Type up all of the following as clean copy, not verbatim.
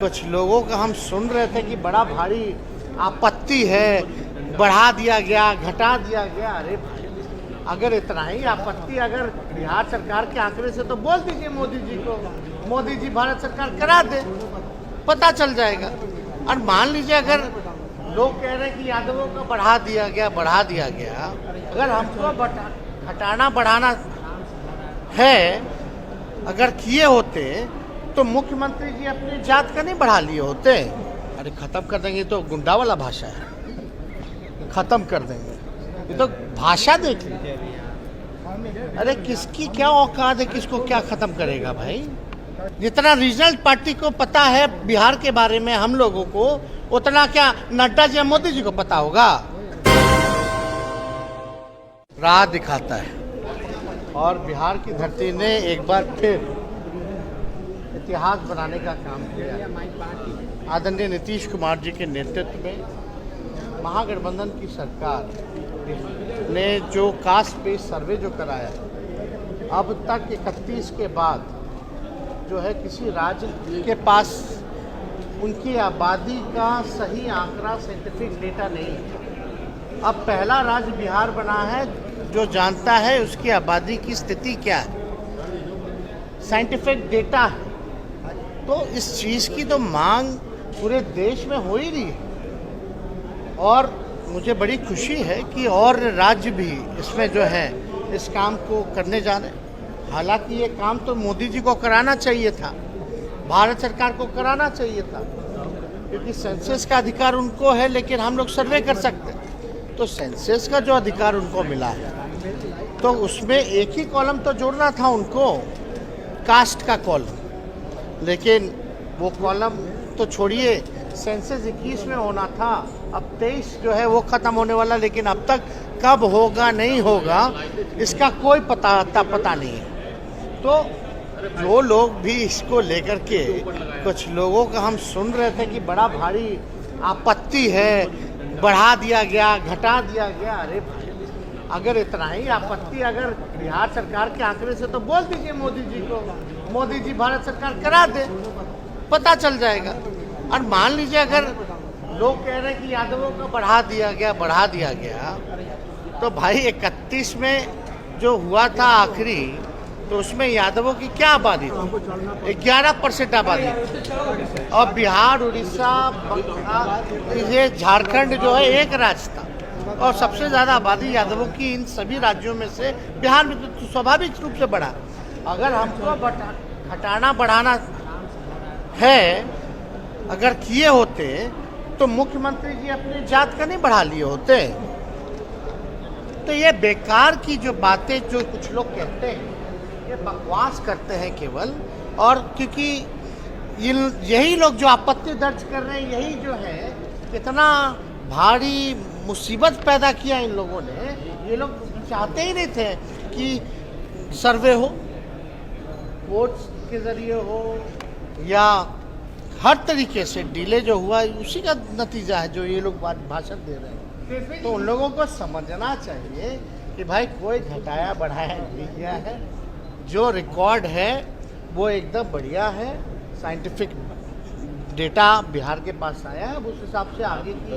कुछ लोगों का हम सुन रहे थे कि बड़ा भारी आपत्ति है, बढ़ा दिया गया, घटा दिया गया। अरे भाई, अगर इतना ही आपत्ति अगर बिहार सरकार के आंकड़े से तो बोल दीजिए मोदी जी को, मोदी जी भारत सरकार करा दे, पता चल जाएगा। और मान लीजिए अगर लोग कह रहे हैं कि यादवों का बढ़ा दिया गया, अगर हमको घटाना बढ़ाना है, अगर किए होते तो मुख्यमंत्री जी अपनी जात का नहीं बढ़ा लिए होते। अरे खत्म कर देंगे तो गुंडा वाला भाषा है, खत्म कर देंगे ये तो भाषा देख लीजिए। अरे किसकी क्या औकात है, किसको क्या खत्म करेगा भाई। जितना रीजनल पार्टी को पता है बिहार के बारे में हम लोगों को, उतना क्या नड्डा जी मोदी जी को पता होगा। राह दिखाता है और बिहार की धरती ने एक बार फिर इतिहास बनाने का काम किया। आदरणीय नीतीश कुमार जी के नेतृत्व में महागठबंधन की सरकार ने जो कास्ट बेस्ड सर्वे जो कराया, अब तक 31 के बाद जो है किसी राज्य के पास उनकी आबादी का सही आंकड़ा साइंटिफिक डेटा नहीं है। अब पहला राज्य बिहार बना है जो जानता है उसकी आबादी की स्थिति क्या है, साइंटिफिक डेटा है। तो इस चीज़ की तो मांग पूरे देश में हो ही रही है और मुझे बड़ी खुशी है कि और राज्य भी इसमें जो है इस काम को करने जा रहे हैं। हालांकि ये काम तो मोदी जी को कराना चाहिए था, भारत सरकार को कराना चाहिए था, क्योंकि सेंसस का अधिकार उनको है, लेकिन हम लोग सर्वे कर सकते हैं। तो सेंसस का जो अधिकार उनको मिला है तो उसमें एक ही कॉलम तो जोड़ना था उनको, कास्ट का कॉलम, लेकिन वो कॉलम तो छोड़िए, सेंसस 21 में होना था, अब 23 जो है वो ख़त्म होने वाला, लेकिन अब तक कब होगा नहीं होगा इसका कोई पता नहीं है। तो जो लोग भी इसको लेकर के, कुछ लोगों का हम सुन रहे थे कि बड़ा भारी आपत्ति है, बढ़ा दिया गया, घटा दिया गया। अरे भाई, अगर इतना ही आपत्ति अगर बिहार सरकार के आंकड़े से तो बोल दीजिए मोदी जी को, मोदी जी भारत सरकार करा दे, पता चल जाएगा। और मान लीजिए अगर लोग कह रहे हैं कि यादवों का बढ़ा दिया गया, तो भाई 31 में जो हुआ था आखिरी, तो उसमें यादवों की क्या आबादी थी? 11% आबादी थी। और बिहार, उड़ीसा, ये झारखंड जो है एक राज्य था और सबसे ज़्यादा आबादी यादवों की इन सभी राज्यों में से बिहार में तो स्वाभाविक रूप से बढ़ा। अगर हमको घटाना बढ़ाना है, अगर किए होते तो मुख्यमंत्री जी अपनी जात का नहीं बढ़ा लिए होते। तो ये बेकार की जो बातें जो कुछ लोग कहते हैं, ये बकवास करते हैं केवल। और क्योंकि यही लोग जो आपत्ति दर्ज कर रहे हैं, यही जो है इतना भारी मुसीबत पैदा किया इन लोगों ने। ये लोग चाहते ही नहीं थे कि सर्वे हो, वोट्स के ज़रिए हो, या हर तरीके से डिले जो हुआ उसी का नतीजा है जो ये लोग भाषण दे रहे हैं। तो उन लोगों को समझना चाहिए कि भाई कोई घटाया बढ़ाया नहीं गया है, जो रिकॉर्ड है वो एकदम बढ़िया है, साइंटिफिक डेटा बिहार के पास आया है, उस हिसाब से आगे की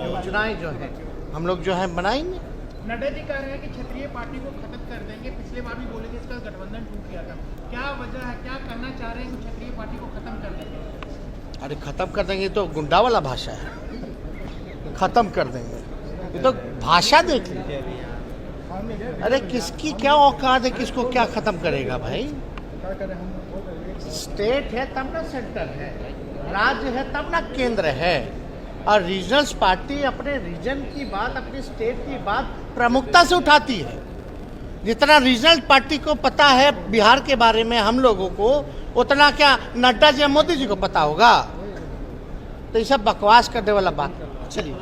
योजनाएं जो है हम लोग जो है बनाएंगे। नड्डा जी कह रहे हैं कि क्षेत्रीय पार्टी को खत्म कर देंगे, पिछले बार भी बोले थे इसका गठबंधन टूट गया था, क्या वजह है, क्या करना चाह रहे हैं कि क्षेत्रीय पार्टी को खत्म कर देंगे? अरे खत्म कर देंगे तो गुंडा वाला भाषा है, खत्म कर देंगे ये तो भाषा देख लीजिए। अरे किसकी क्या औकात है, किसको क्या खत्म करेगा भाई। स्टेट है तब ना सेंटर है, राज्य है तब ना केंद्र है। और रीजनल पार्टी अपने रीजन की बात, अपनी स्टेट की बात प्रमुखता से उठाती है। जितना रीजनल पार्टी को पता है बिहार के बारे में हम लोगों को, उतना क्या नड्डा जी मोदी जी को पता होगा। तो ये सब बकवास करने वाला बात। चलिए।